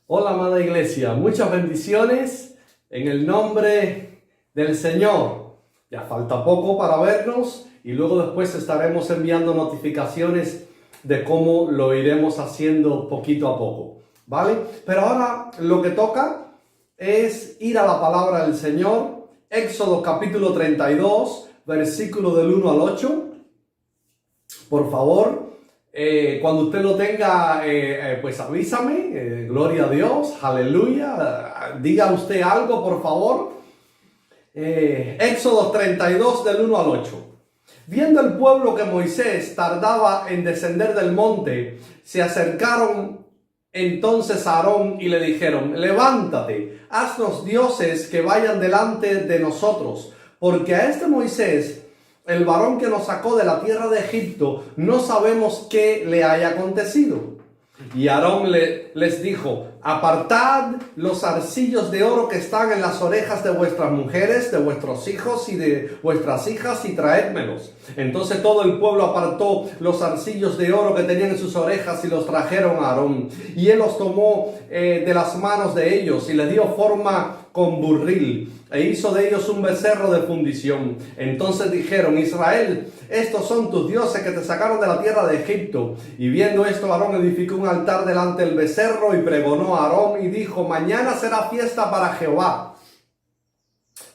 Hola, amada iglesia, muchas bendiciones en el nombre del Señor. Ya falta poco para vernos y luego después estaremos enviando notificaciones de cómo lo iremos haciendo poquito a poco, ¿vale? Pero ahora lo que toca es ir a la palabra del Señor. Éxodo capítulo 32, versículo del 1 al 8. Por favor. Cuando usted lo tenga, pues avísame, gloria a Dios, aleluya, diga usted algo por favor. Éxodo 32 del 1 al 8. Viendo el pueblo que Moisés tardaba en descender del monte, se acercaron entonces a Aarón y le dijeron: levántate, haznos dioses que vayan delante de nosotros, porque a este Moisés, el varón que nos sacó de la tierra de Egipto, no sabemos qué le haya acontecido. Y Aarón les dijo: apartad los zarcillos de oro que están en las orejas de vuestras mujeres, de vuestros hijos y de vuestras hijas, y traédmelos. Entonces todo el pueblo apartó los zarcillos de oro que tenían en sus orejas y los trajeron a Aarón. Y él los tomó de las manos de ellos y les dio forma con burril, e hizo de ellos un becerro de fundición. Entonces dijeron: Israel, estos son tus dioses que te sacaron de la tierra de Egipto. Y viendo esto, Aarón edificó un altar delante del becerro y pregonó a Aarón y dijo: mañana será fiesta para Jehová.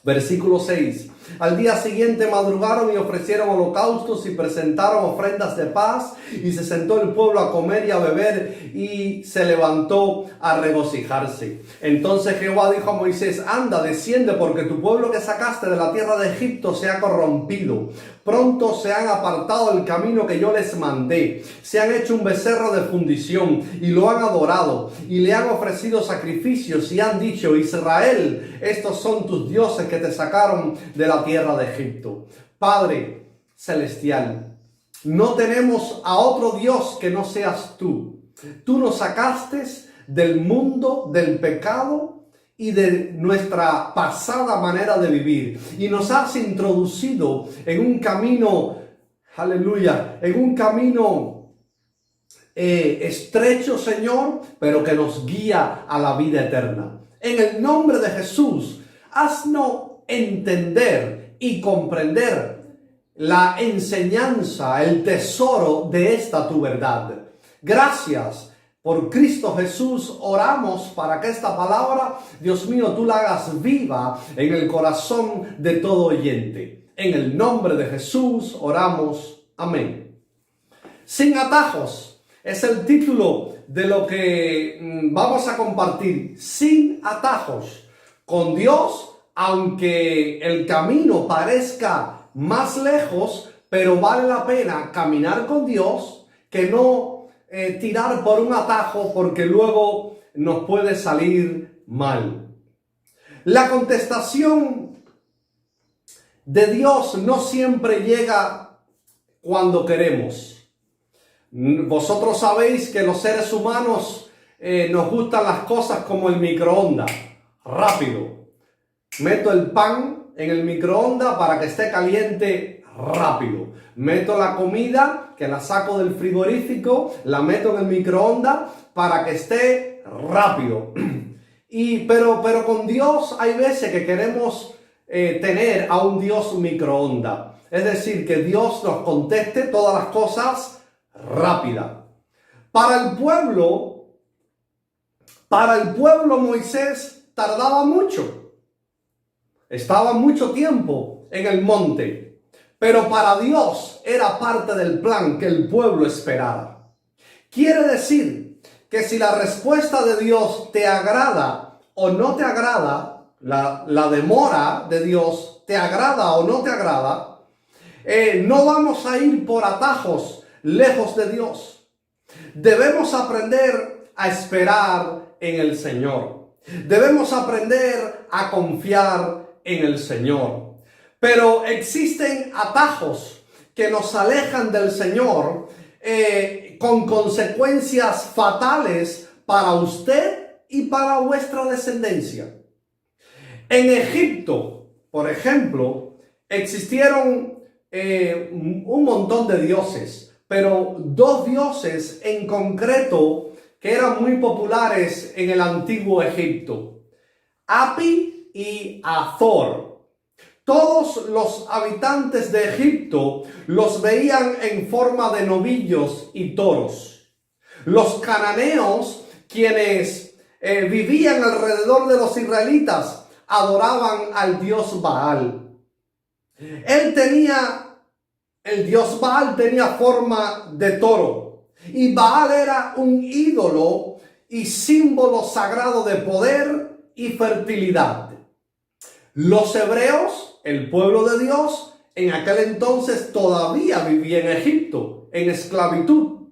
Versículo 6. Al día siguiente madrugaron y ofrecieron holocaustos y presentaron ofrendas de paz, y se sentó el pueblo a comer y a beber, y se levantó a regocijarse. Entonces Jehová dijo a Moisés: anda, desciende, porque tu pueblo que sacaste de la tierra de Egipto se ha corrompido. Pronto se han apartado del camino que yo les mandé. Se han hecho un becerro de fundición y lo han adorado, y le han ofrecido sacrificios y han dicho: Israel, estos son tus dioses que te sacaron de la tierra de Egipto. Padre celestial, no tenemos a otro Dios que no seas tú. Tú nos sacaste del mundo del pecado y de nuestra pasada manera de vivir, y nos has introducido en un camino, aleluya, en un camino estrecho, Señor, pero que nos guía a la vida eterna. En el nombre de Jesús, haznos entender y comprender la enseñanza, el tesoro de esta tu verdad. Gracias. Por Cristo Jesús oramos para que esta palabra, Dios mío, tú la hagas viva en el corazón de todo oyente. En el nombre de Jesús oramos. Amén. Sin atajos es el título de lo que vamos a compartir. Sin atajos. Con Dios, aunque el camino parezca más lejos, pero vale la pena caminar con Dios, que no tirar por un atajo, porque luego nos puede salir mal. La contestación de Dios no siempre llega cuando queremos. Vosotros sabéis que los seres humanos nos gustan las cosas como el microondas, rápido. Meto el pan en el microondas para que esté caliente rápido. Meto la comida, que la saco del frigorífico, la meto en el microondas para que esté rápido. Pero con Dios hay veces que queremos tener a un Dios microondas. Es decir, que Dios nos conteste todas las cosas rápida. Para el pueblo Moisés tardaba mucho. Estaba mucho tiempo en el monte. Pero para Dios era parte del plan que el pueblo esperara. Quiere decir que si la respuesta de Dios te agrada o no te agrada, la demora de Dios te agrada o no te agrada, no vamos a ir por atajos lejos de Dios. Debemos aprender a esperar en el Señor. Debemos aprender a confiar en el Señor. Pero existen atajos que nos alejan del Señor con consecuencias fatales para usted y para vuestra descendencia. En Egipto, por ejemplo, existieron un montón de dioses, pero dos dioses en concreto que eran muy populares en el antiguo Egipto: Api y Azor. Todos los habitantes de Egipto los veían en forma de novillos y toros. Los cananeos, quienes vivían alrededor de los israelitas, adoraban al dios Baal. El dios Baal tenía forma de toro, y Baal era un ídolo y símbolo sagrado de poder y fertilidad. Los hebreos, el pueblo de Dios, en aquel entonces todavía vivía en Egipto, en esclavitud.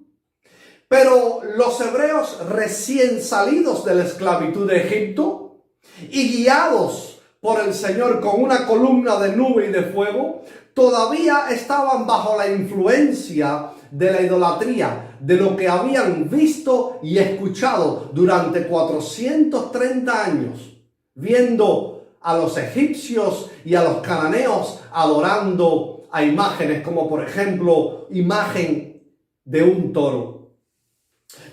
Pero los hebreos recién salidos de la esclavitud de Egipto y guiados por el Señor con una columna de nube y de fuego, todavía estaban bajo la influencia de la idolatría, de lo que habían visto y escuchado durante 430 años, viendo a los egipcios y a los cananeos adorando a imágenes, como por ejemplo, imagen de un toro.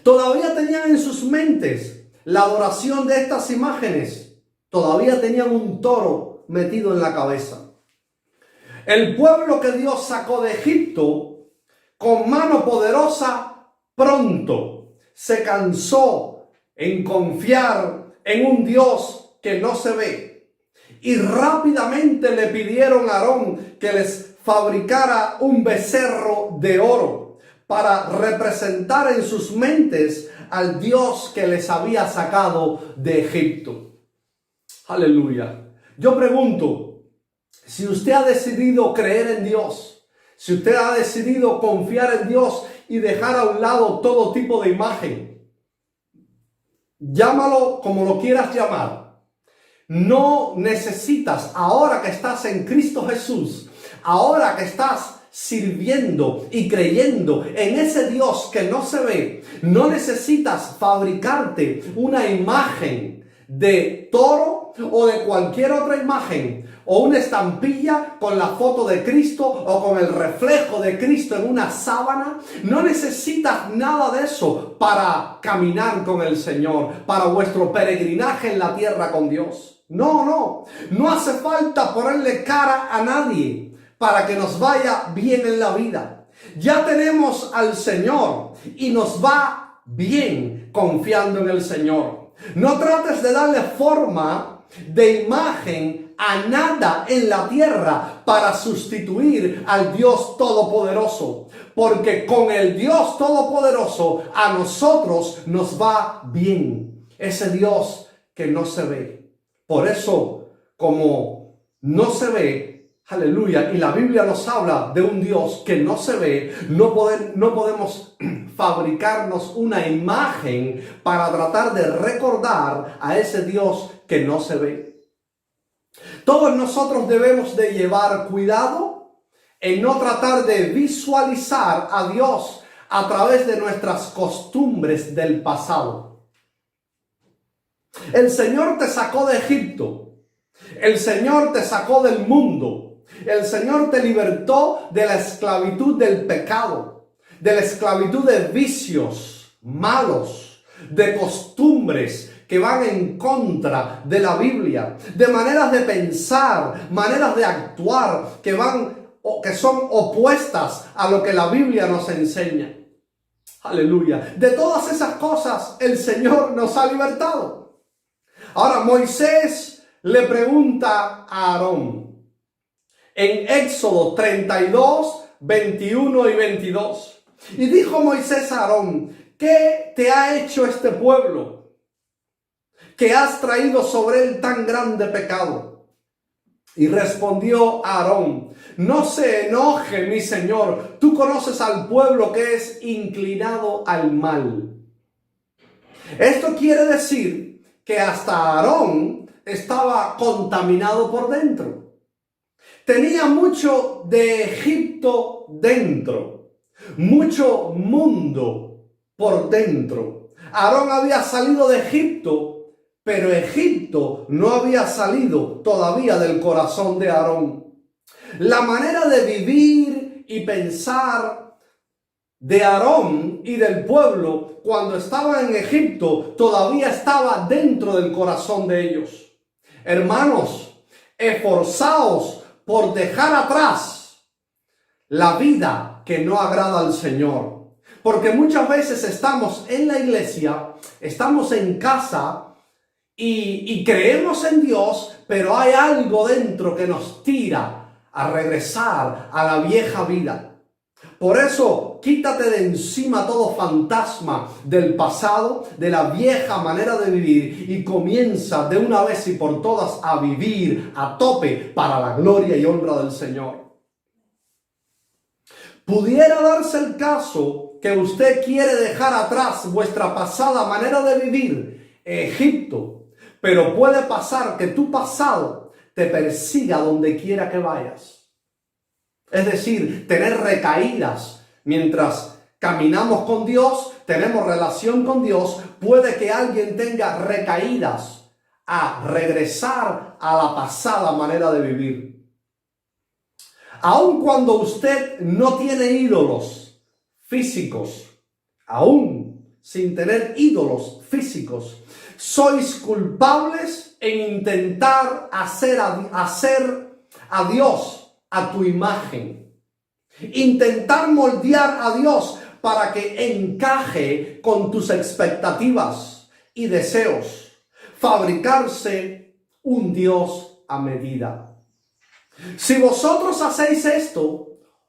Todavía tenían en sus mentes la adoración de estas imágenes. Todavía tenían un toro metido en la cabeza. El pueblo que Dios sacó de Egipto con mano poderosa pronto se cansó en confiar en un Dios que no se ve. Y rápidamente le pidieron a Aarón que les fabricara un becerro de oro para representar en sus mentes al Dios que les había sacado de Egipto. Aleluya. Yo pregunto, si usted ha decidido creer en Dios, si usted ha decidido confiar en Dios y dejar a un lado todo tipo de imagen, llámalo como lo quieras llamar. No necesitas, ahora que estás en Cristo Jesús, ahora que estás sirviendo y creyendo en ese Dios que no se ve, no necesitas fabricarte una imagen de toro o de cualquier otra imagen, o una estampilla con la foto de Cristo o con el reflejo de Cristo en una sábana. No necesitas nada de eso para caminar con el Señor, para vuestro peregrinaje en la tierra con Dios. No hace falta ponerle cara a nadie para que nos vaya bien en la vida. Ya tenemos al Señor y nos va bien confiando en el Señor. No trates de darle forma de imagen a nada en la tierra para sustituir al Dios Todopoderoso, porque con el Dios Todopoderoso a nosotros nos va bien, ese Dios que no se ve. Por eso, como no se ve, aleluya, y la Biblia nos habla de un Dios que no se ve, no podemos fabricarnos una imagen para tratar de recordar a ese Dios que no se ve. Todos nosotros debemos de llevar cuidado en no tratar de visualizar a Dios a través de nuestras costumbres del pasado. El Señor te sacó de Egipto. El Señor te sacó del mundo. El Señor te libertó de la esclavitud del pecado, de la esclavitud de vicios malos, de costumbres que van en contra de la Biblia, de maneras de pensar, maneras de actuar que son opuestas a lo que la Biblia nos enseña. Aleluya. De todas esas cosas el Señor nos ha libertado. Ahora Moisés le pregunta a Aarón en Éxodo 32, 21 y 22. Y dijo Moisés a Aarón: ¿qué te ha hecho este pueblo que has traído sobre él tan grande pecado? Y respondió Aarón: no se enoje mi señor, tú conoces al pueblo que es inclinado al mal. Esto quiere decir que hasta Aarón estaba contaminado por dentro. Tenía mucho de Egipto dentro, mucho mundo por dentro. Aarón había salido de Egipto, pero Egipto no había salido todavía del corazón de Aarón. La manera de vivir y pensar de Aarón y del pueblo cuando estaba en Egipto todavía estaba dentro del corazón de ellos. Hermanos, esforzaos por dejar atrás la vida que no agrada al Señor. Porque muchas veces estamos en la iglesia, estamos en casa y creemos en Dios, pero hay algo dentro que nos tira a regresar a la vieja vida. Por eso, quítate de encima todo fantasma del pasado, de la vieja manera de vivir y comienza de una vez y por todas a vivir a tope para la gloria y honra del Señor. Pudiera darse el caso que usted quiere dejar atrás vuestra pasada manera de vivir, Egipto, pero puede pasar que tu pasado te persiga donde quiera que vayas. Es decir, tener recaídas mientras caminamos con Dios, tenemos relación con Dios, puede que alguien tenga recaídas a regresar a la pasada manera de vivir. Aun cuando usted no tiene ídolos físicos, aún sin tener ídolos físicos, sois culpables en intentar hacer a Dios a tu imagen. Intentar moldear a Dios para que encaje con tus expectativas y deseos. Fabricarse un Dios a medida. Si vosotros hacéis esto,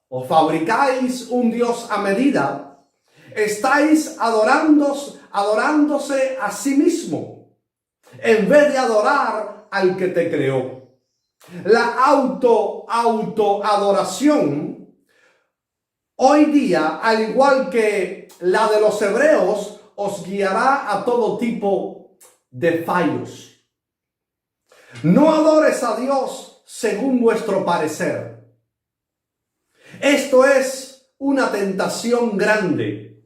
o fabricáis un Dios a medida, estáis adorándose a sí mismo, en vez de adorar al que te creó. La autoadoración hoy día, al igual que la de los hebreos, os guiará a todo tipo de fallos. No adores a Dios según vuestro parecer. Esto es una tentación grande.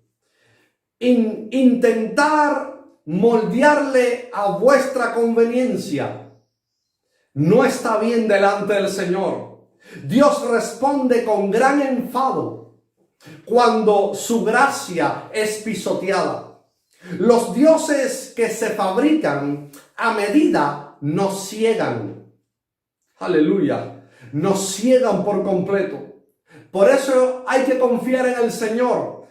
Intentar moldearle a vuestra conveniencia no está bien delante del Señor. Dios responde con gran enfado cuando su gracia es pisoteada. Los dioses que se fabrican a medida nos ciegan. Aleluya. Nos ciegan por completo. Por eso hay que confiar en el Señor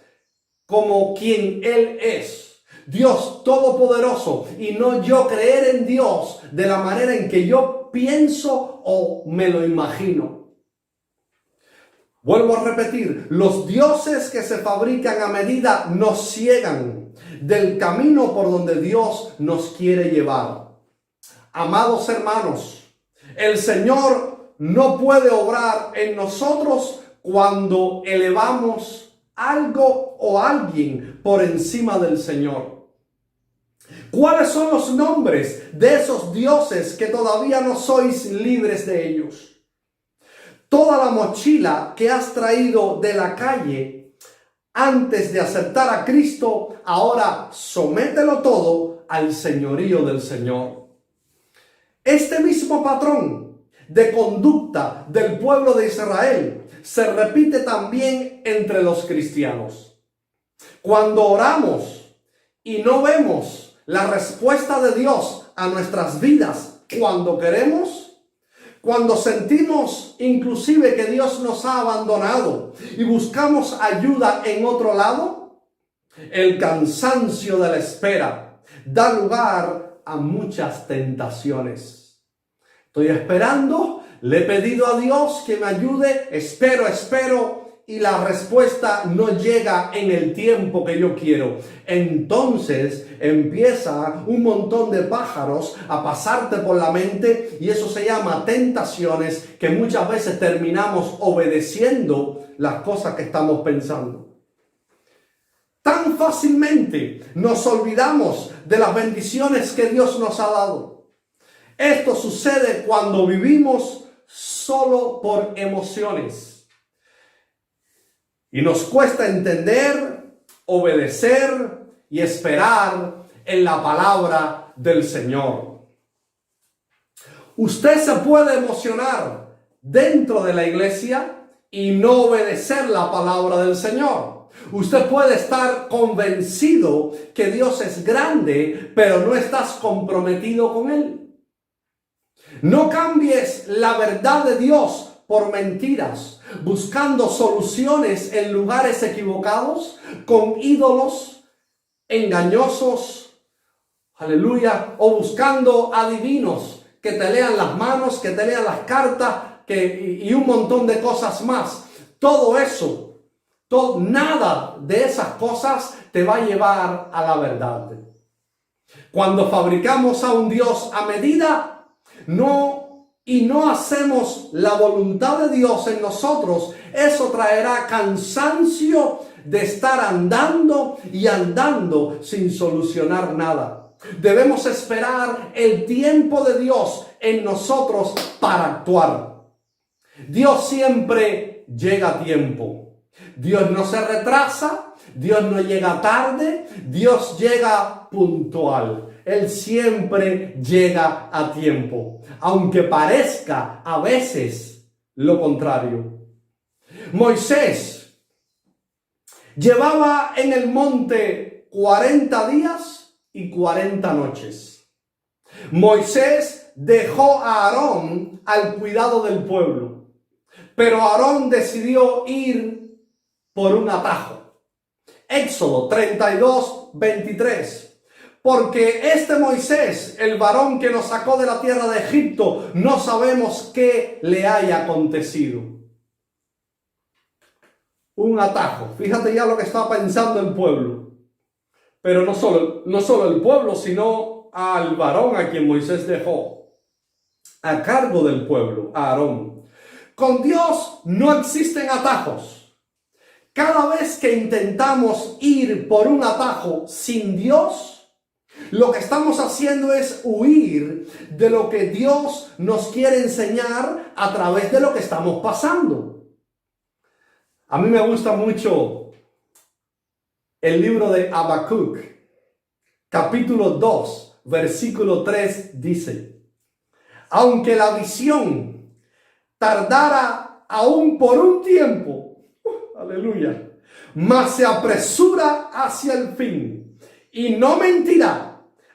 como quien Él es. Dios todopoderoso, y no yo creer en Dios de la manera en que yo pienso o me lo imagino. Vuelvo a repetir, los dioses que se fabrican a medida nos ciegan del camino por donde Dios nos quiere llevar. Amados hermanos, el Señor no puede obrar en nosotros cuando elevamos algo o alguien por encima del Señor. ¿Cuáles son los nombres de esos dioses que todavía no sois libres de ellos? Toda la mochila que has traído de la calle antes de aceptar a Cristo, ahora somételo todo al señorío del Señor. Este mismo patrón de conducta del pueblo de Israel se repite también entre los cristianos. Cuando oramos y no vemos la respuesta de Dios a nuestras vidas cuando queremos, cuando sentimos inclusive que Dios nos ha abandonado y buscamos ayuda en otro lado, el cansancio de la espera da lugar a muchas tentaciones. Estoy esperando, le he pedido a Dios que me ayude, espero, y la respuesta no llega en el tiempo que yo quiero. Entonces empieza un montón de pájaros a pasarte por la mente y eso se llama tentaciones, que muchas veces terminamos obedeciendo las cosas que estamos pensando. Tan fácilmente nos olvidamos de las bendiciones que Dios nos ha dado. Esto sucede cuando vivimos solo por emociones. Y nos cuesta entender, obedecer y esperar en la palabra del Señor. Usted se puede emocionar dentro de la iglesia y no obedecer la palabra del Señor. Usted puede estar convencido que Dios es grande, pero no estás comprometido con Él. No cambies la verdad de Dios por mentiras, buscando soluciones en lugares equivocados, con ídolos engañosos, aleluya, o buscando adivinos que te lean las manos, que te lean las cartas, y un montón de cosas más. Todo eso, nada de esas cosas te va a llevar a la verdad. Cuando fabricamos a un Dios a medida, no hacemos la voluntad de Dios en nosotros, eso traerá cansancio de estar andando y andando sin solucionar nada. Debemos esperar el tiempo de Dios en nosotros para actuar. Dios siempre llega a tiempo. Dios no se retrasa, Dios no llega tarde, Dios llega puntual. Él siempre llega a tiempo, aunque parezca a veces lo contrario. Moisés llevaba en el monte 40 días y 40 noches. Moisés dejó a Aarón al cuidado del pueblo, pero Aarón decidió ir por un atajo. Éxodo 32:23. Porque este Moisés, el varón que nos sacó de la tierra de Egipto, no sabemos qué le haya acontecido. Un atajo. Fíjate ya lo que está pensando el pueblo. Pero no solo el pueblo, sino al varón a quien Moisés dejó a cargo del pueblo, a Aarón. Con Dios no existen atajos. Cada vez que intentamos ir por un atajo sin Dios, lo que estamos haciendo es huir de lo que Dios nos quiere enseñar a través de lo que estamos pasando. A mí me gusta mucho el libro de Habacuc, capítulo 2, versículo 3, dice: aunque la visión tardara aún por un tiempo, aleluya, mas se apresura hacia el fin y no mentirá.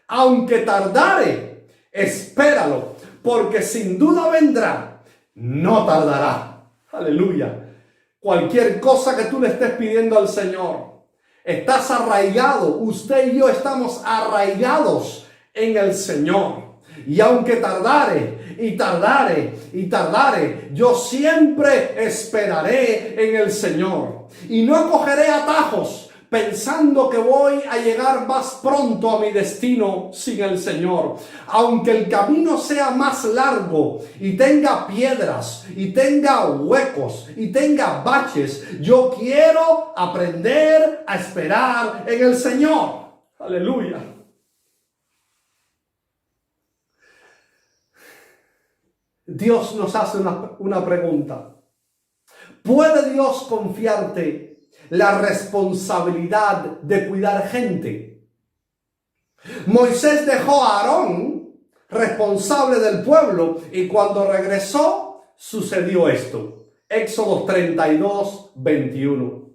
Aunque tardare, espéralo, porque sin duda vendrá, no tardará. Aleluya. Cualquier cosa que tú le estés pidiendo al Señor, estás arraigado, usted y yo estamos arraigados en el Señor. Y aunque tardare, y tardare, y tardare, yo siempre esperaré en el Señor. Y no cogeré atajos pensando que voy a llegar más pronto a mi destino sin el Señor. Aunque el camino sea más largo y tenga piedras y tenga huecos y tenga baches, yo quiero aprender a esperar en el Señor. Aleluya. Dios nos hace una pregunta. ¿Puede Dios confiarte la responsabilidad de cuidar gente? Moisés dejó a Aarón responsable del pueblo y cuando regresó sucedió esto. Éxodo 32:21.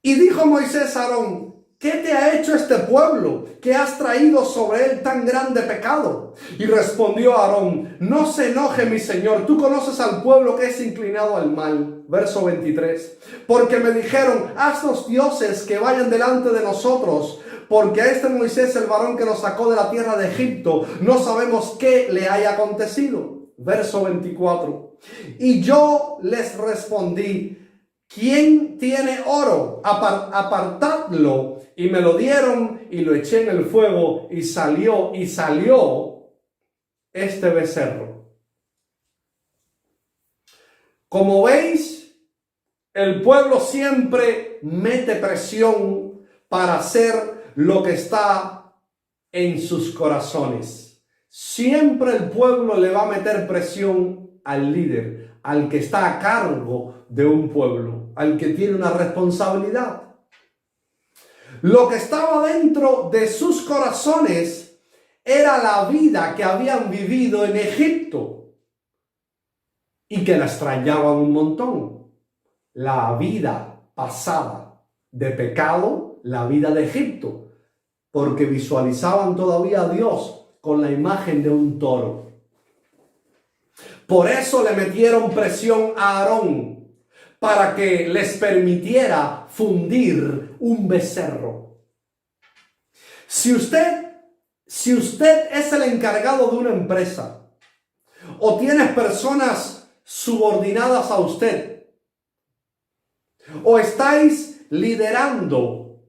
Y dijo Moisés a Aarón: ¿qué te ha hecho este pueblo que has traído sobre él tan grande pecado? Y respondió Aarón: no se enoje mi señor, tú conoces al pueblo que es inclinado al mal. Verso 23. Porque me dijeron: haznos dioses que vayan delante de nosotros, porque a este Moisés, el varón que nos sacó de la tierra de Egipto, no sabemos qué le haya acontecido. Verso 24. Y yo les respondí: ¿quién tiene oro? Apartadlo. Y me lo dieron y lo eché en el fuego y salió este becerro. Como veis, el pueblo siempre mete presión para hacer lo que está en sus corazones. Siempre el pueblo le va a meter presión al líder, al que está a cargo de un pueblo, al que tiene una responsabilidad. Lo que estaba dentro de sus corazones era la vida que habían vivido en Egipto y que la extrañaban un montón. La vida pasada de pecado la vida de Egipto, porque visualizaban todavía a Dios con la imagen de un toro. Por eso le metieron presión a Aarón para que les permitiera fundir un becerro. Si usted es el encargado de una empresa o tienes personas subordinadas a usted o estáis liderando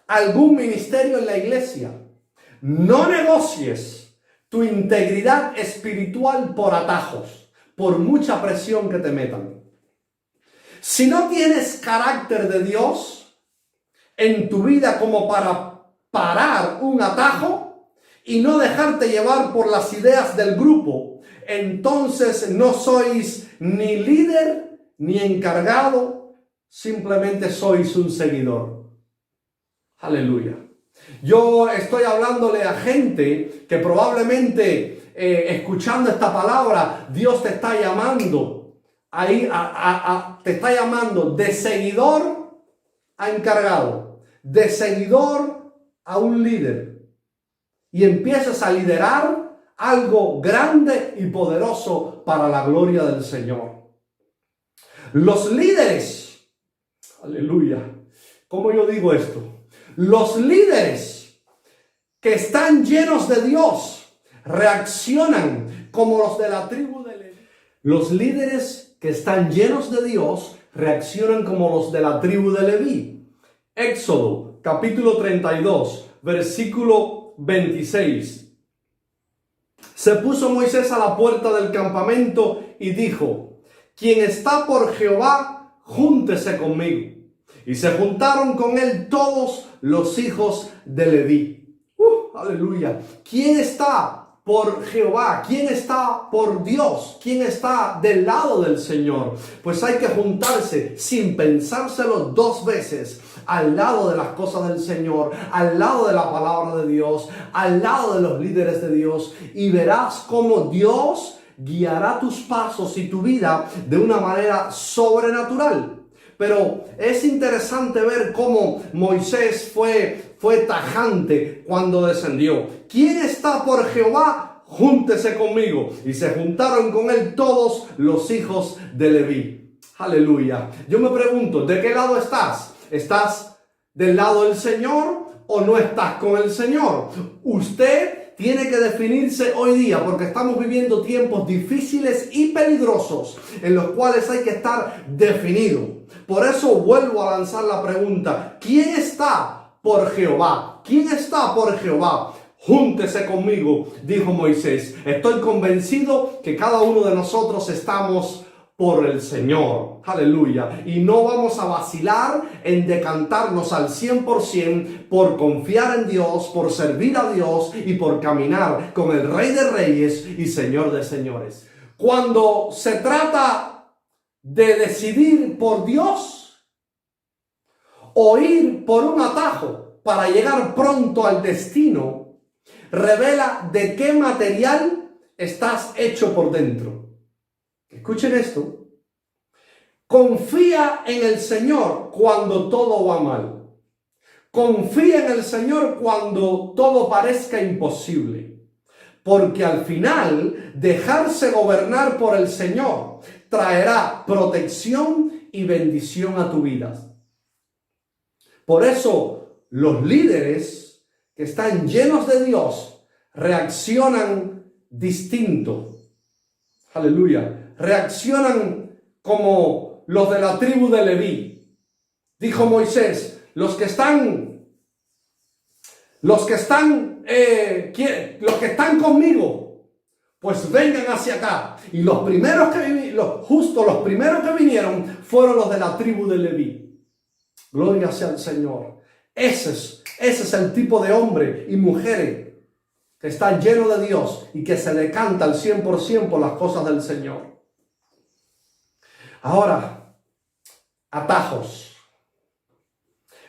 algún ministerio en la iglesia, no negocies tu integridad espiritual por atajos, por mucha presión que te metan. Si no tienes carácter de Dios en tu vida como para parar un atajo y no dejarte llevar por las ideas del grupo, entonces no sois ni líder ni encargado, simplemente sois un seguidor. Aleluya. Yo estoy hablándole a gente que probablemente escuchando esta palabra, Dios te está llamando te está llamando de seguidor a encargado, de seguidor a un líder, y empiezas a liderar algo grande y poderoso para la gloria del Señor. Los líderes, aleluya, ¿cómo yo digo esto? Los líderes que están llenos de Dios reaccionan como los de la tribu de Leví. Los líderes que están llenos de Dios reaccionan como los de la tribu de Leví. Éxodo capítulo 32, versículo 26. Se puso Moisés a la puerta del campamento y dijo: quien está por Jehová, júntese conmigo. Y se juntaron con él todos los hijos de Leví. Aleluya. ¿Quién está por Jehová? ¿Quién está por Dios? ¿Quién está del lado del Señor? Pues hay que juntarse sin pensárselo dos veces, al lado de las cosas del Señor, al lado de la palabra de Dios, al lado de los líderes de Dios, y verás cómo Dios guiará tus pasos y tu vida de una manera sobrenatural. Pero es interesante ver cómo Moisés fue tajante cuando descendió. ¿Quién está por Jehová? Júntese conmigo. Y se juntaron con él todos los hijos de Leví. Aleluya. Yo me pregunto, ¿de qué lado estás? ¿Estás del lado del Señor o no estás con el Señor? Usted tiene que definirse hoy día, porque estamos viviendo tiempos difíciles y peligrosos en los cuales hay que estar definido. Por eso vuelvo a lanzar la pregunta: ¿quién está por Jehová? ¿Quién está por Jehová? Júntese conmigo, dijo Moisés. Estoy convencido que cada uno de nosotros estamos por el Señor. Aleluya. Y no vamos a vacilar en decantarnos al 100% por confiar en Dios, por servir a Dios y por caminar con el Rey de Reyes y Señor de Señores. Cuando se trata de decidir por Dios o ir por un atajo para llegar pronto al destino, revela de qué material estás hecho por dentro. Escuchen esto. Confía en el Señor cuando todo va mal. Confía en el Señor cuando todo parezca imposible. Porque al final, dejarse gobernar por el Señor traerá protección y bendición a tu vida. Por eso, los líderes que están llenos de Dios reaccionan distinto. Aleluya. Reaccionan como los de la tribu de Leví. Dijo Moisés: los que están conmigo, pues vengan hacia acá. Y los primeros que vinieron fueron los de la tribu de Leví. Gloria sea al Señor. Ese es el tipo de hombre y mujer que está lleno de Dios y que se decanta al 100% por las cosas del Señor. Ahora, atajos.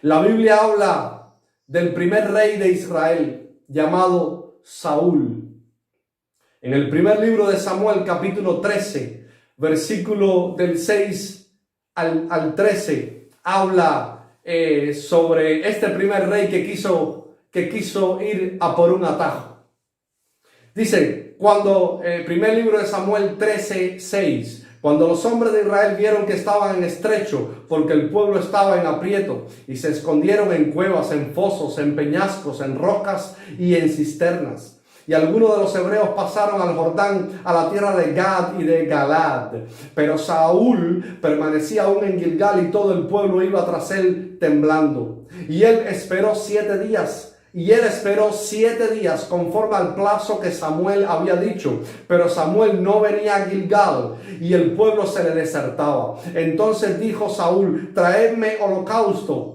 La Biblia habla del primer rey de Israel llamado Saúl. En el primer libro de Samuel, capítulo 13, versículo del 6 al 13, habla sobre este primer rey que quiso ir a por un atajo. Dice, cuando primer libro de Samuel 13:6, cuando los hombres de Israel vieron que estaban en estrecho, porque el pueblo estaba en aprieto, y se escondieron en cuevas, en fosos, en peñascos, en rocas y en cisternas. Y algunos de los hebreos pasaron al Jordán, a la tierra de Gad y de Galad. Pero Saúl permanecía aún en Gilgal y todo el pueblo iba tras él temblando. Y él esperó 7 días. Y él esperó 7 días conforme al plazo que Samuel había dicho. Pero Samuel no venía a Gilgal y el pueblo se le desertaba. Entonces dijo Saúl, traedme holocausto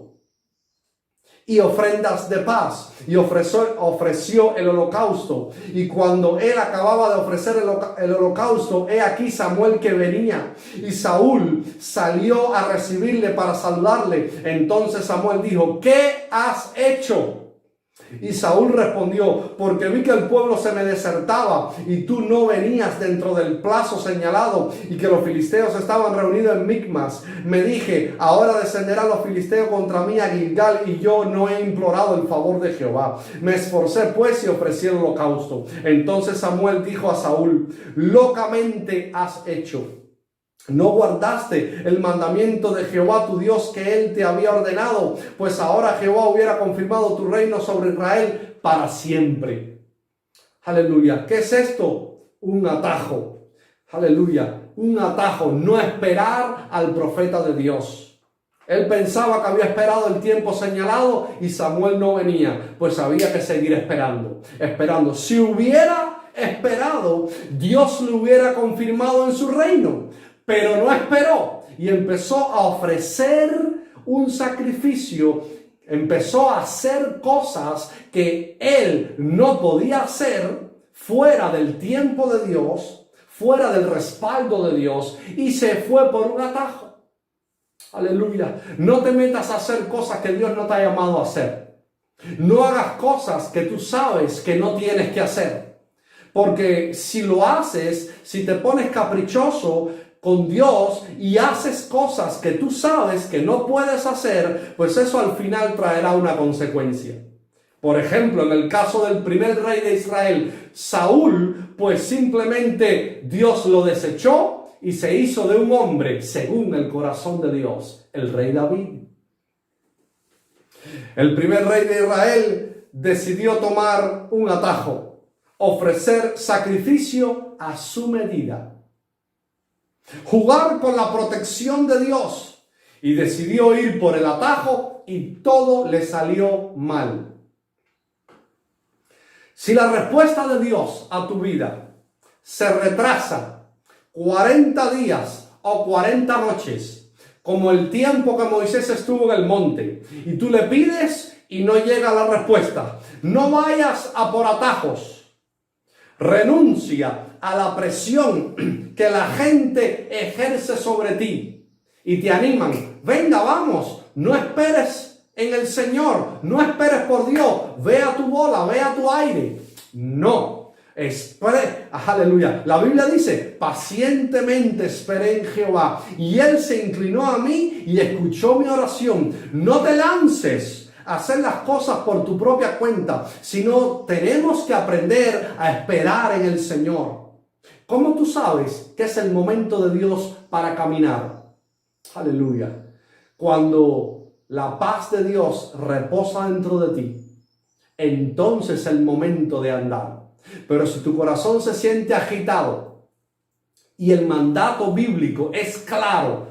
y ofrendas de paz. Y ofreció el holocausto. Y cuando él acababa de ofrecer el holocausto, he aquí Samuel que venía. Y Saúl salió a recibirle para saludarle. Entonces Samuel dijo, ¿qué has hecho? Y Saúl respondió, porque vi que el pueblo se me desertaba y tú no venías dentro del plazo señalado y que los filisteos estaban reunidos en Micmas. Me dije, ahora descenderán los filisteos contra mí a Gilgal y yo no he implorado el favor de Jehová. Me esforcé pues y ofrecí el holocausto. Entonces Samuel dijo a Saúl, locamente has hecho. No guardaste el mandamiento de Jehová tu Dios que él te había ordenado, pues ahora Jehová hubiera confirmado tu reino sobre Israel para siempre. Aleluya. ¿Qué es esto? Un atajo. Aleluya. Un atajo. No esperar al profeta de Dios. Él pensaba que había esperado el tiempo señalado y Samuel no venía, pues había que seguir esperando. Si hubiera esperado, Dios lo hubiera confirmado en su reino. Pero no esperó y empezó a ofrecer un sacrificio, empezó a hacer cosas que él no podía hacer fuera del tiempo de Dios, fuera del respaldo de Dios, y se fue por un atajo. Aleluya. No te metas a hacer cosas que Dios no te ha llamado a hacer. No hagas cosas que tú sabes que no tienes que hacer. Porque si lo haces, si te pones caprichoso con Dios y haces cosas que tú sabes que no puedes hacer, pues eso al final traerá una consecuencia. Por ejemplo, en el caso del primer rey de Israel, Saúl, pues simplemente Dios lo desechó y se hizo de un hombre según el corazón de Dios, el rey David. El primer rey de Israel decidió tomar un atajo, ofrecer sacrificio a su medida, jugar con la protección de Dios, y decidió ir por el atajo y todo le salió mal. Si la respuesta de Dios a tu vida se retrasa 40 días o 40 noches, como el tiempo que Moisés estuvo en el monte, y tú le pides y no llega la respuesta, no vayas a por atajos. Renuncia a la presión que la gente ejerce sobre ti y te animan. Venga, vamos, no esperes en el Señor, no esperes por Dios, ve a tu bola, ve a tu aire. No, aleluya. La Biblia dice, pacientemente esperé en Jehová y Él se inclinó a mí y escuchó mi oración. No te lances hacer las cosas por tu propia cuenta, sino tenemos que aprender a esperar en el Señor. ¿Cómo tú sabes que es el momento de Dios para caminar? Aleluya. Cuando la paz de Dios reposa dentro de ti, entonces es el momento de andar. Pero si tu corazón se siente agitado y el mandato bíblico es claro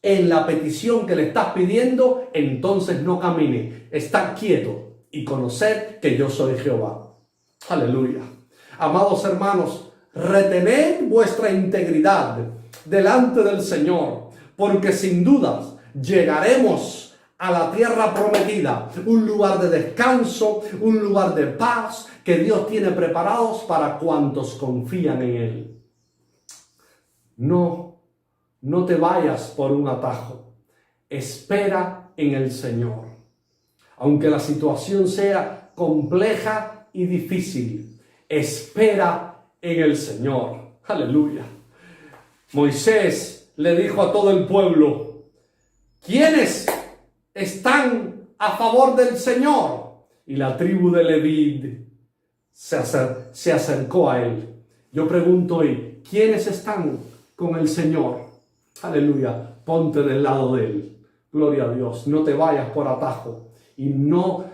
en la petición que le estás pidiendo, entonces no camine. Estad quieto y conoced que yo soy Jehová. Aleluya. Amados hermanos, retened vuestra integridad delante del Señor, porque sin dudas llegaremos a la tierra prometida, un lugar de descanso, un lugar de paz que Dios tiene preparados para cuantos confían en Él. No te vayas por un atajo. Espera en el Señor. Aunque la situación sea compleja y difícil, espera en el Señor. Aleluya. Moisés le dijo a todo el pueblo, ¿quiénes están a favor del Señor? Y la tribu de Leví se acercó a él. Yo pregunto hoy, ¿quiénes están con el Señor? Aleluya, ponte del lado de él. Gloria a Dios, no te vayas por atajo y no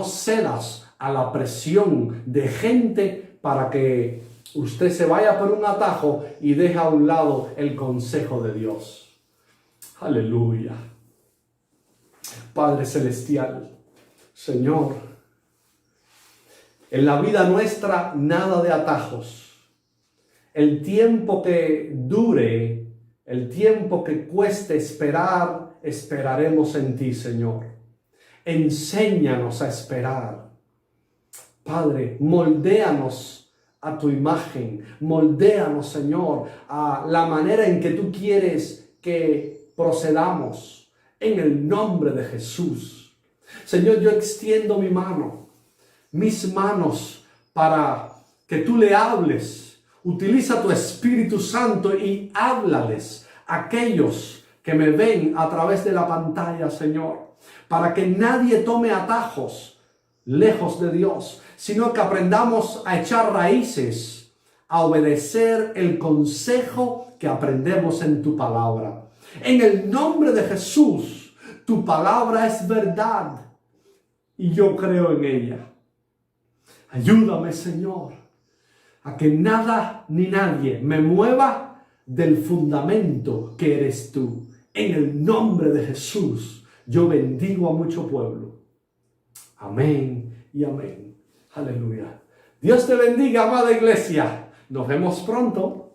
cedas a la presión de gente para que usted se vaya por un atajo y deje a un lado el consejo de Dios. Aleluya. Padre Celestial, Señor, en la vida nuestra nada de atajos. El tiempo que dure, el tiempo que cueste esperar, esperaremos en ti, Señor. Enséñanos a esperar. Padre, moldéanos a tu imagen. Moldéanos, Señor, a la manera en que tú quieres que procedamos. En el nombre de Jesús. Señor, yo extiendo mis manos, para que tú le hables. Utiliza tu Espíritu Santo y háblales a aquellos que me ven a través de la pantalla, Señor, para que nadie tome atajos lejos de Dios, sino que aprendamos a echar raíces, a obedecer el consejo que aprendemos en tu palabra. En el nombre de Jesús, tu palabra es verdad y yo creo en ella. Ayúdame, Señor, a que nada ni nadie me mueva del fundamento que eres tú. En el nombre de Jesús, yo bendigo a mucho pueblo. Amén y amén. Aleluya. Dios te bendiga, amada iglesia. Nos vemos pronto.